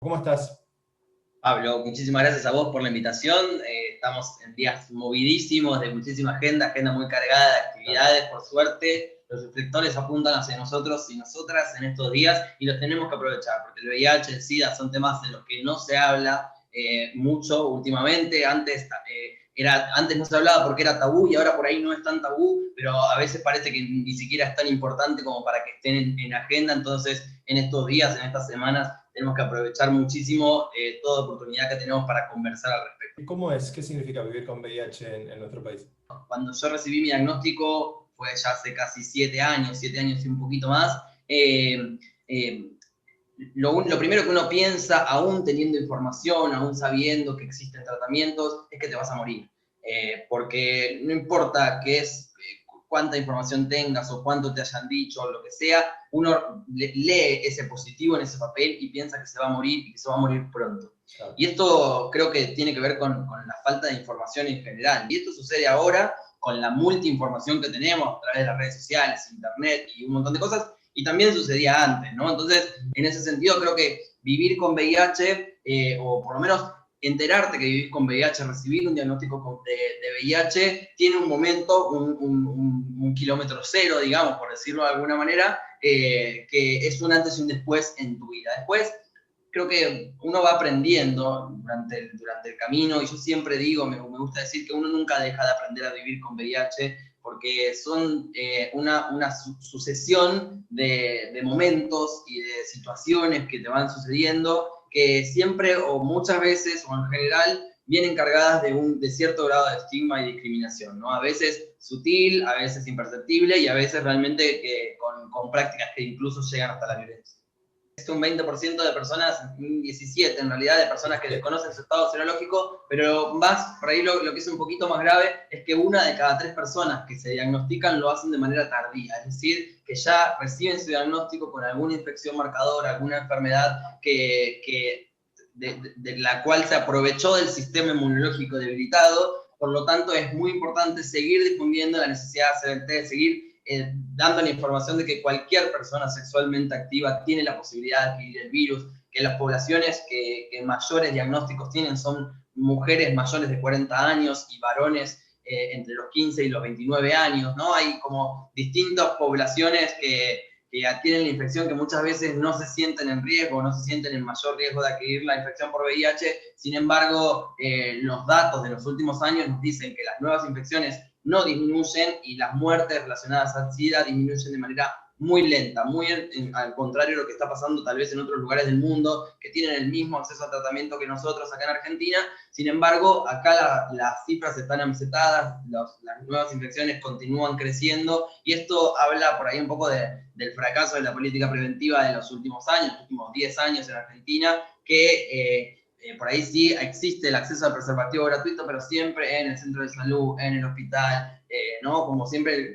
¿Cómo estás? Pablo, muchísimas gracias a vos por la invitación. Estamos en días movidísimos, de muchísima agenda muy cargada de actividades, por suerte. Los reflectores apuntan hacia nosotros y nosotras en estos días y los tenemos que aprovechar, porque el VIH, el SIDA son temas de los que no se habla mucho últimamente. Antes no se hablaba porque era tabú y ahora por ahí no es tan tabú, pero a veces parece que ni siquiera es tan importante como para que estén en agenda. Entonces, en estos días, en estas semanas, tenemos que aprovechar muchísimo toda oportunidad que tenemos para conversar al respecto. ¿Y cómo es? ¿Qué significa vivir con VIH en nuestro país? Cuando yo recibí mi diagnóstico fue ya hace casi 7 años y un poquito más. Lo primero que uno piensa, aún teniendo información, aún sabiendo que existen tratamientos, es que te vas a morir. Porque no importa cuánta información tengas o cuánto te hayan dicho o lo que sea, uno lee ese positivo en ese papel y piensa que se va a morir y que se va a morir pronto. Claro. Y esto creo que tiene que ver con la falta de información en general. Y esto sucede ahora con la multiinformación que tenemos a través de las redes sociales, internet y un montón de cosas, y también sucedía antes, ¿no? Entonces, en ese sentido, creo que vivir con VIH, o por lo menos enterarte que vivís con VIH, recibir un diagnóstico de VIH, tiene un momento, un kilómetro cero, digamos, por decirlo de alguna manera, que es un antes y un después en tu vida. Después, creo que uno va aprendiendo durante el camino, y yo siempre digo, me gusta decir que uno nunca deja de aprender a vivir con VIH, porque son una sucesión de momentos y de situaciones que te van sucediendo, que siempre o muchas veces o en general vienen cargadas de cierto grado de estigma y discriminación, ¿no? A veces sutil, a veces imperceptible y a veces realmente con prácticas que incluso llegan hasta la violencia. Un 20% de personas, 17 en realidad, de personas que desconocen su estado serológico, pero más, por ahí lo que es un poquito más grave es que 1 de cada 3 personas que se diagnostican lo hacen de manera tardía, es decir, que ya reciben su diagnóstico con alguna infección marcadora, alguna enfermedad de la cual se aprovechó del sistema inmunológico debilitado. Por lo tanto, es muy importante seguir difundiendo la necesidad de hacer el test, seguir dando la información de que cualquier persona sexualmente activa tiene la posibilidad de adquirir el virus, que las poblaciones que mayores diagnósticos tienen son mujeres mayores de 40 años y varones entre los 15 y los 29 años, ¿no? Hay como distintas poblaciones que adquieren la infección, que muchas veces no se sienten en riesgo, no se sienten en mayor riesgo de adquirir la infección por VIH. Sin embargo, los datos de los últimos años nos dicen que las nuevas infecciones no disminuyen y las muertes relacionadas al SIDA disminuyen de manera muy lenta, muy al contrario de lo que está pasando tal vez en otros lugares del mundo que tienen el mismo acceso a tratamiento que nosotros acá en Argentina. Sin embargo, acá las cifras están amesetadas, las nuevas infecciones continúan creciendo, y esto habla por ahí un poco del fracaso de la política preventiva de los últimos años, los últimos 10 años en Argentina, que por ahí sí existe el acceso al preservativo gratuito, pero siempre en el centro de salud, en el hospital, ¿no? Como siempre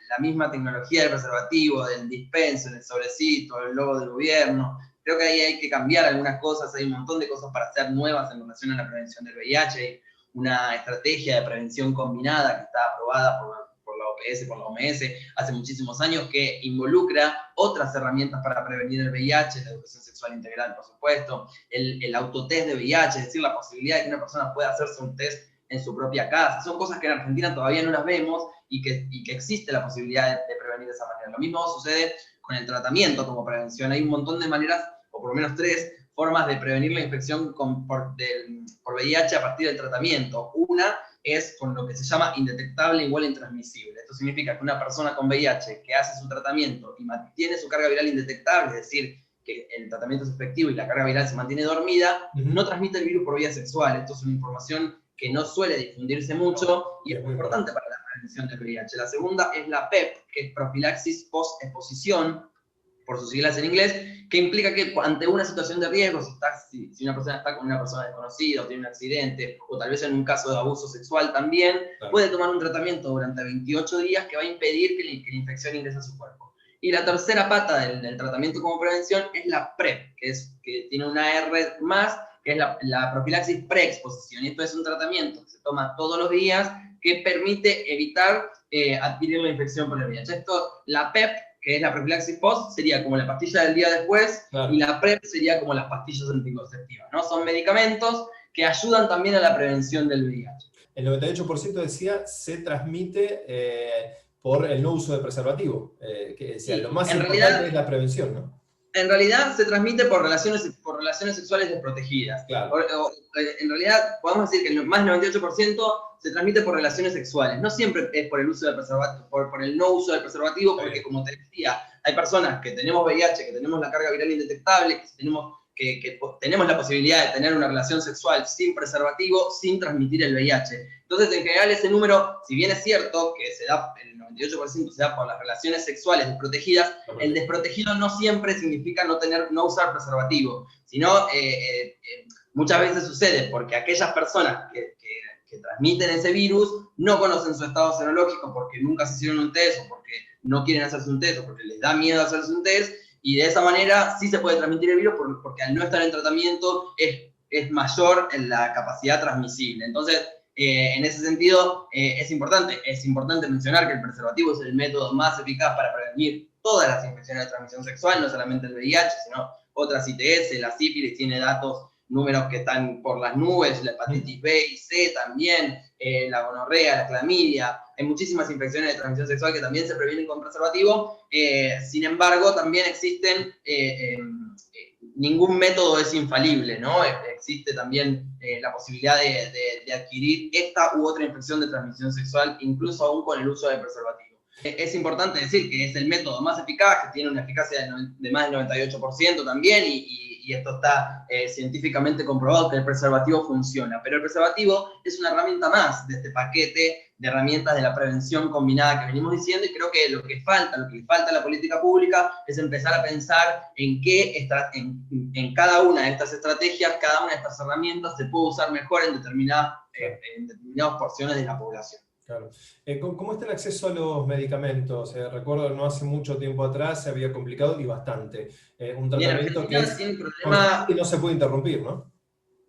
la misma tecnología del preservativo, del dispenser, del sobrecito, el logo del gobierno. Creo que ahí hay que cambiar algunas cosas, hay un montón de cosas para hacer nuevas en relación a la prevención del VIH, hay una estrategia de prevención combinada que está aprobada por la OPS, por la OMS, hace muchísimos años, que involucra otras herramientas para prevenir el VIH, la educación sexual integral, por supuesto, el autotest de VIH, es decir, la posibilidad de que una persona pueda hacerse un test en su propia casa. Son cosas que en Argentina todavía no las vemos y que existe la posibilidad de prevenir de esa manera. Lo mismo sucede con el tratamiento como prevención. Hay un montón de maneras, o por lo menos 3 formas de prevenir la infección por VIH a partir del tratamiento. Una es con lo que se llama indetectable igual a intransmisible. Esto significa que una persona con VIH que hace su tratamiento y mantiene su carga viral indetectable, es decir, que el tratamiento es efectivo y la carga viral se mantiene dormida, no transmite el virus por vía sexual. Esto es una información que no suele difundirse mucho y es muy importante para la prevención del VIH. La segunda es la PEP, que es profilaxis post-exposición, por sus siglas en inglés, que implica que ante una situación de riesgo, si una persona está con una persona desconocida o tiene un accidente, o tal vez en un caso de abuso sexual también, puede tomar un tratamiento durante 28 días que va a impedir que la infección ingrese a su cuerpo. Y la tercera pata del tratamiento como prevención es la PrEP, que tiene una R más, que es la profilaxis preexposición. Y esto es un tratamiento que se toma todos los días que permite evitar adquirir la infección por el VIH. La PEP, que es la profilaxis post, sería como la pastilla del día después, Claro. y la PrEP sería como las pastillas anticonceptivas, ¿no? Son medicamentos que ayudan también a la prevención del VIH. El 98% decía se transmite por el no uso de preservativo. Que decía, Sí, lo más en importante realidad es la prevención, ¿no? En realidad se transmite por relaciones sexuales desprotegidas. Claro. En realidad podemos decir que más del 98% se transmite por relaciones sexuales. No siempre es por el uso del preservativo, por el no uso del preservativo, porque como te decía, hay personas que tenemos VIH, que tenemos la carga viral indetectable, que tenemos la posibilidad de tener una relación sexual sin preservativo, sin transmitir el VIH. Entonces, en general, ese número, si bien es cierto que se da, el 98% se da por las relaciones sexuales desprotegidas, el desprotegido no siempre significa no usar preservativo, sino muchas veces sucede porque aquellas personas que transmiten ese virus no conocen su estado serológico porque nunca se hicieron un test o porque no quieren hacerse un test o porque les da miedo hacerse un test, y de esa manera sí se puede transmitir el virus porque al no estar en tratamiento es mayor en la capacidad transmisible. Entonces, en ese sentido, es importante mencionar que el preservativo es el método más eficaz para prevenir todas las infecciones de transmisión sexual, no solamente el VIH, sino otras ITS, la sífilis tiene números que están por las nubes, la hepatitis B y C también, la gonorrea, la clamidia, hay muchísimas infecciones de transmisión sexual que también se previenen con preservativo. Sin embargo, también existen, ningún método es infalible, ¿no? Existe también la posibilidad de adquirir esta u otra infección de transmisión sexual, incluso aún con el uso de preservativo. Es importante decir que es el método más eficaz, que tiene una eficacia de más del 98% también, y esto está científicamente comprobado que el preservativo funciona. Pero el preservativo es una herramienta más de este paquete de herramientas de la prevención combinada que venimos diciendo, y creo que lo que le falta a la política pública es empezar a pensar en cada una de estas estrategias, cada una de estas herramientas se puede usar mejor en determinadas porciones de la población. Claro. ¿Cómo está el acceso a los medicamentos? Recuerdo no hace mucho tiempo atrás se había complicado y bastante. Un tratamiento que es constante y no se puede interrumpir, ¿no?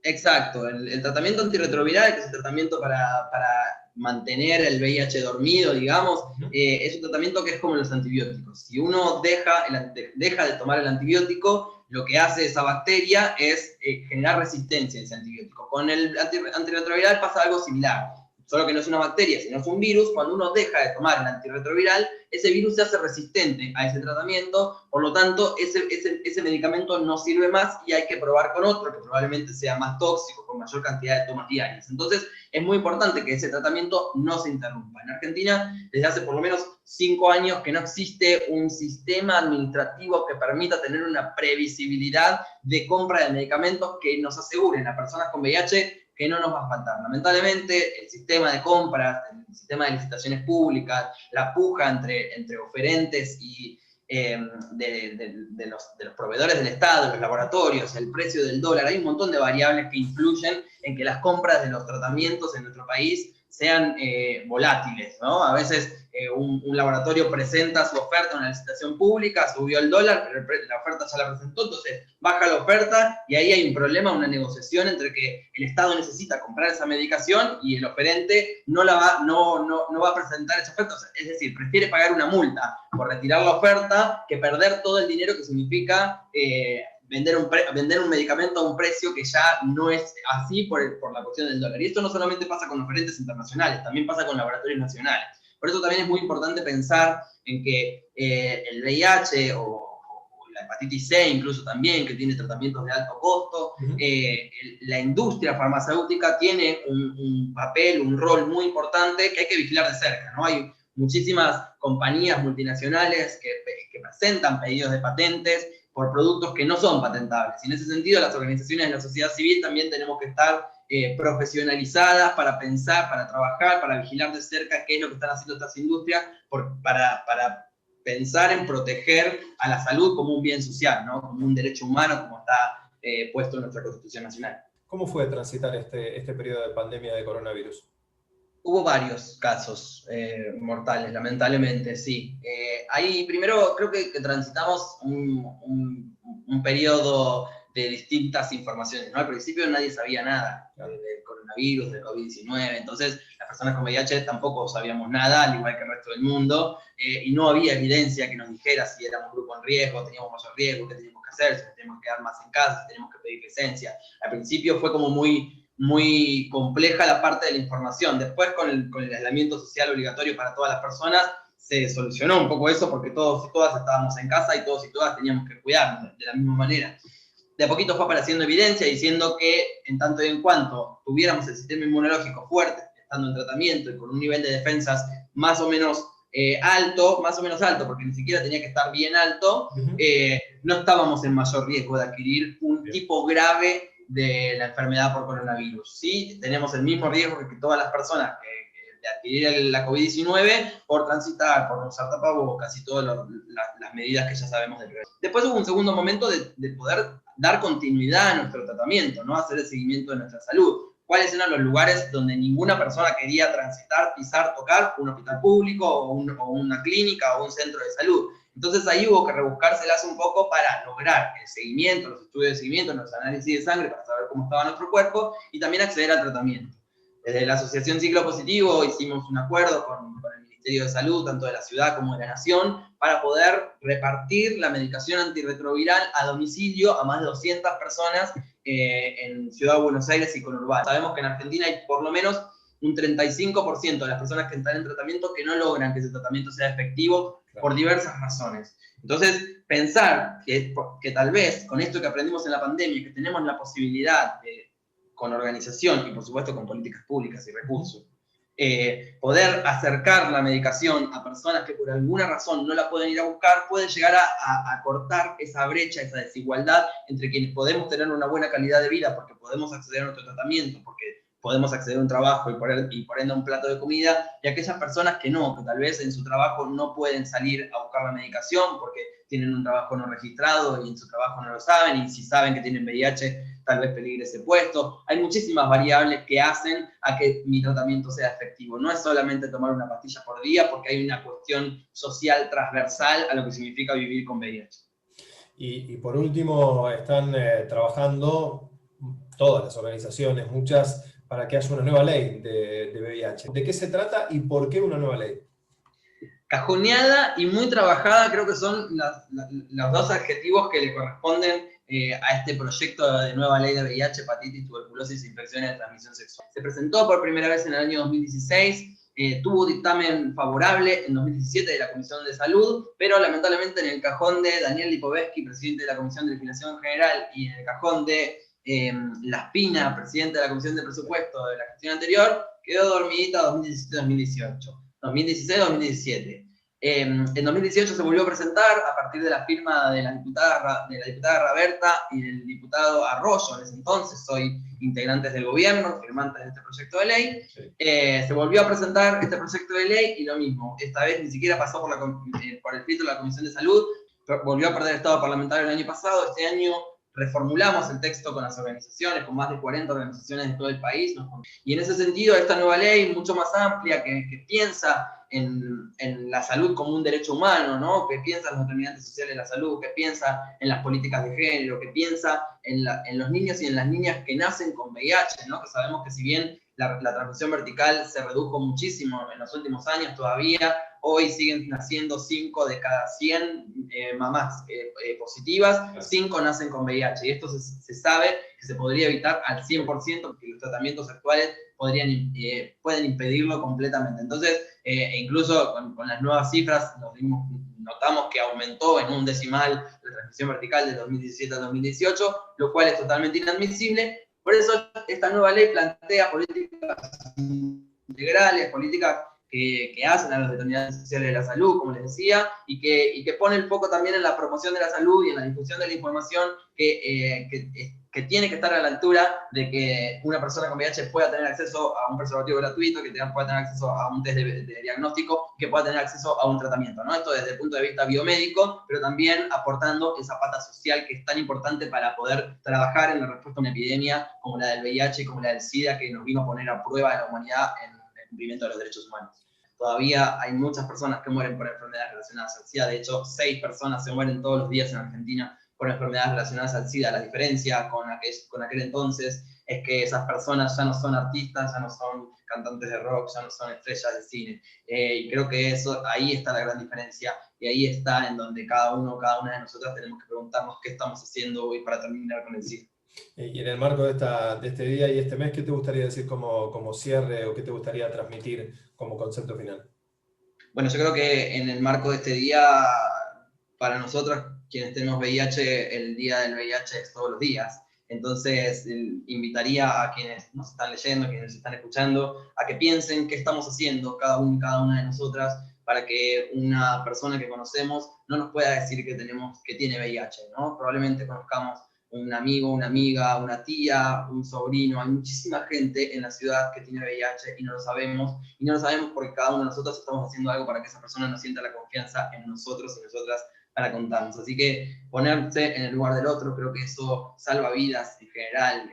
Exacto, el tratamiento antirretroviral, que es el tratamiento para mantener el VIH dormido, digamos, es un tratamiento que es como los antibióticos. Si uno deja de tomar el antibiótico, lo que hace esa bacteria es generar resistencia a ese antibiótico. Con el antirretroviral pasa algo similar, solo que no es una bacteria, sino es un virus. Cuando uno deja de tomar el antirretroviral, ese virus se hace resistente a ese tratamiento, por lo tanto, ese medicamento no sirve más y hay que probar con otro que probablemente sea más tóxico, con mayor cantidad de tomas diarias. Entonces, es muy importante que ese tratamiento no se interrumpa. En Argentina, desde hace por lo menos 5 años que no existe un sistema administrativo que permita tener una previsibilidad de compra de medicamentos que nos aseguren a personas con VIH que no nos va a faltar. Lamentablemente, el sistema de compras, el sistema de licitaciones públicas, la puja entre oferentes y de los proveedores del Estado, los laboratorios, el precio del dólar, hay un montón de variables que influyen en que las compras de los tratamientos en nuestro país sean volátiles, ¿no? A veces un laboratorio presenta su oferta en una licitación pública, subió el dólar, pero la oferta ya la presentó, entonces baja la oferta y ahí hay un problema, una negociación entre que el Estado necesita comprar esa medicación y el oferente no va a presentar esa oferta, o sea, es decir, prefiere pagar una multa por retirar la oferta que perder todo el dinero que significa vender un medicamento a un precio que ya no es así por la cuestión del dólar. Y esto no solamente pasa con oferentes internacionales, también pasa con laboratorios nacionales. Por eso también es muy importante pensar en que el VIH o la hepatitis C incluso también, que tiene tratamientos de alto costo, la industria farmacéutica tiene un papel, un rol muy importante que hay que vigilar de cerca, ¿no? Hay muchísimas compañías multinacionales que presentan pedidos de patentes por productos que no son patentables. Y en ese sentido, las organizaciones de la sociedad civil también tenemos que estar profesionalizadas para pensar, para trabajar, para vigilar de cerca qué es lo que están haciendo estas industrias para pensar en proteger a la salud como un bien social, ¿no? Como un derecho humano, como está puesto en nuestra Constitución Nacional. ¿Cómo fue transitar este periodo de pandemia de coronavirus? Hubo varios casos mortales, lamentablemente, sí. Ahí primero creo que transitamos un periodo de distintas informaciones, ¿no? Al principio nadie sabía nada del coronavirus, del COVID-19, entonces la personas con VIH tampoco sabíamos nada, al igual que el resto del mundo, y no había evidencia que nos dijera si éramos grupo en riesgo, teníamos mayor riesgo, qué teníamos que hacer, si nos teníamos que quedar más en casa, si teníamos que pedir licencia. Al principio fue como muy compleja la parte de la información. Después, con el aislamiento social obligatorio para todas las personas, se solucionó un poco eso, porque todos y todas estábamos en casa y todos y todas teníamos que cuidarnos de la misma manera. De a poquito fue apareciendo evidencia diciendo que en tanto y en cuanto tuviéramos el sistema inmunológico fuerte, estando en tratamiento y con un nivel de defensas más o menos alto, porque ni siquiera tenía que estar bien alto, no estábamos en mayor riesgo de adquirir un tipo grave de la enfermedad por coronavirus. Sí, tenemos el mismo riesgo que todas las personas de adquirir la COVID-19 por transitar, por no usar tapabocas y todas las medidas que ya sabemos de prevención. Después hubo un segundo momento de poder dar continuidad a nuestro tratamiento, ¿no? Hacer el seguimiento de nuestra salud. ¿Cuáles eran los lugares donde ninguna persona quería transitar, pisar, tocar? Un hospital público o una clínica o un centro de salud. Entonces ahí hubo que rebuscárselas un poco para lograr el seguimiento, los estudios de seguimiento, los análisis de sangre para saber cómo estaba nuestro cuerpo y también acceder al tratamiento. Desde la Asociación Ciclo Positivo hicimos un acuerdo con el Ministerio de Salud, tanto de la ciudad como de la nación, para poder repartir la medicación antirretroviral a domicilio a más de 200 personas en Ciudad de Buenos Aires y conurbano. Sabemos que en Argentina hay por lo menos un 35% de las personas que están en tratamiento que no logran que ese tratamiento sea efectivo por diversas razones. Entonces, pensar que tal vez con esto que aprendimos en la pandemia, que tenemos la posibilidad de, con organización y por supuesto con políticas públicas y recursos, poder acercar la medicación a personas que por alguna razón no la pueden ir a buscar, puede llegar a cortar esa brecha, esa desigualdad entre quienes podemos tener una buena calidad de vida porque podemos acceder a nuestro tratamiento, porque podemos acceder a un trabajo y por ende a un plato de comida, y aquellas personas que no, que tal vez en su trabajo no pueden salir a buscar la medicación porque tienen un trabajo no registrado y en su trabajo no lo saben, y si saben que tienen VIH, tal vez peligre ese puesto. Hay muchísimas variables que hacen a que mi tratamiento sea efectivo. No es solamente tomar una pastilla por día, porque hay una cuestión social transversal a lo que significa vivir con VIH. Y por último, están trabajando todas las organizaciones, muchas, para que haya una nueva ley de VIH. ¿De qué se trata y por qué una nueva ley? Cajoneada y muy trabajada, creo que son los dos adjetivos que le corresponden a este proyecto de nueva ley de VIH, hepatitis, tuberculosis e infecciones de transmisión sexual. Se presentó por primera vez en el año 2016, tuvo dictamen favorable en 2017 de la Comisión de Salud, pero lamentablemente en el cajón de Daniel Lipovetsky, presidente de la Comisión de Legislación General, y en el cajón de Laspina, presidente de la Comisión de Presupuesto de la gestión anterior, quedó dormidita 2017-2018. 2016-2017. En 2018 se volvió a presentar a partir de la firma de la diputada Raberta y del diputado Arroyo, en ese entonces soy integrantes del gobierno, firmantes de este proyecto de ley. Sí. Se volvió a presentar este proyecto de ley y lo mismo, esta vez ni siquiera pasó por el filtro de la Comisión de Salud, volvió a perder estado parlamentario el año pasado. Este año reformulamos el texto con las organizaciones, con más de 40 organizaciones de todo el país, y en ese sentido esta nueva ley, mucho más amplia, que piensa en la salud como un derecho humano, ¿no? Que piensa en los determinantes sociales de la salud, que piensa en las políticas de género, que piensa en los niños y en las niñas que nacen con VIH, ¿no? Que sabemos que si bien la transmisión vertical se redujo muchísimo en los últimos años, todavía hoy siguen naciendo 5 de cada 100 mamás positivas, 5 nacen con VIH, y esto se sabe que se podría evitar al 100% porque los tratamientos actuales pueden impedirlo completamente. Entonces, incluso con las nuevas cifras notamos que aumentó en un decimal la transmisión vertical de 2017 a 2018, lo cual es totalmente inadmisible. Por eso esta nueva ley plantea políticas integrales, políticas que hacen a los determinantes sociales de la salud, como les decía, y que pone el foco también en la promoción de la salud y en la difusión de la información que tiene que estar a la altura de que una persona con VIH pueda tener acceso a un preservativo gratuito, que pueda tener acceso a un test de diagnóstico, que pueda tener acceso a un tratamiento, ¿no? Esto desde el punto de vista biomédico, pero también aportando esa pata social que es tan importante para poder trabajar en la respuesta a una epidemia como la del VIH y como la del SIDA, que nos vino a poner a prueba a la humanidad en el cumplimiento de los derechos humanos. Todavía hay muchas personas que mueren por enfermedades relacionadas al SIDA. De hecho, 6 personas se mueren todos los días en Argentina por enfermedades relacionadas al SIDA. La diferencia con aquel entonces es que esas personas ya no son artistas, ya no son cantantes de rock, ya no son estrellas de cine. Y creo que ahí está la gran diferencia, y ahí está en donde cada una de nosotras tenemos que preguntarnos qué estamos haciendo hoy para terminar con el cine. Y en el marco de este día y este mes, ¿qué te gustaría decir como cierre o qué te gustaría transmitir como concepto final? Bueno, yo creo que en el marco de este día, para nosotros, quienes tenemos VIH, el día del VIH es todos los días. Entonces, invitaría a quienes nos están leyendo, quienes nos están escuchando, a que piensen qué estamos haciendo cada uno y cada una de nosotras para que una persona que conocemos no nos pueda decir que tiene VIH, ¿no? Probablemente conozcamos un amigo, una amiga, una tía, un sobrino. Hay muchísima gente en la ciudad que tiene VIH y no lo sabemos. Y no lo sabemos porque cada uno de nosotros estamos haciendo algo para que esa persona no sienta la confianza en nosotros y nosotras para contarnos. Así que ponerse en el lugar del otro, creo que eso salva vidas en general.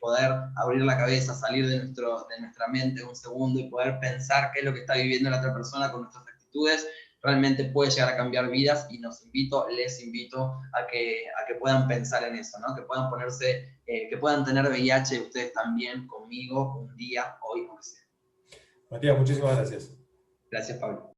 Poder abrir la cabeza, salir de nuestra mente un segundo y poder pensar qué es lo que está viviendo la otra persona con nuestras actitudes, realmente puede llegar a cambiar vidas, y les invito a que puedan pensar en eso, ¿no? Que puedan que puedan tener VIH ustedes también conmigo un día, hoy, aunque sea. Matías, muchísimas gracias. Gracias, Pablo.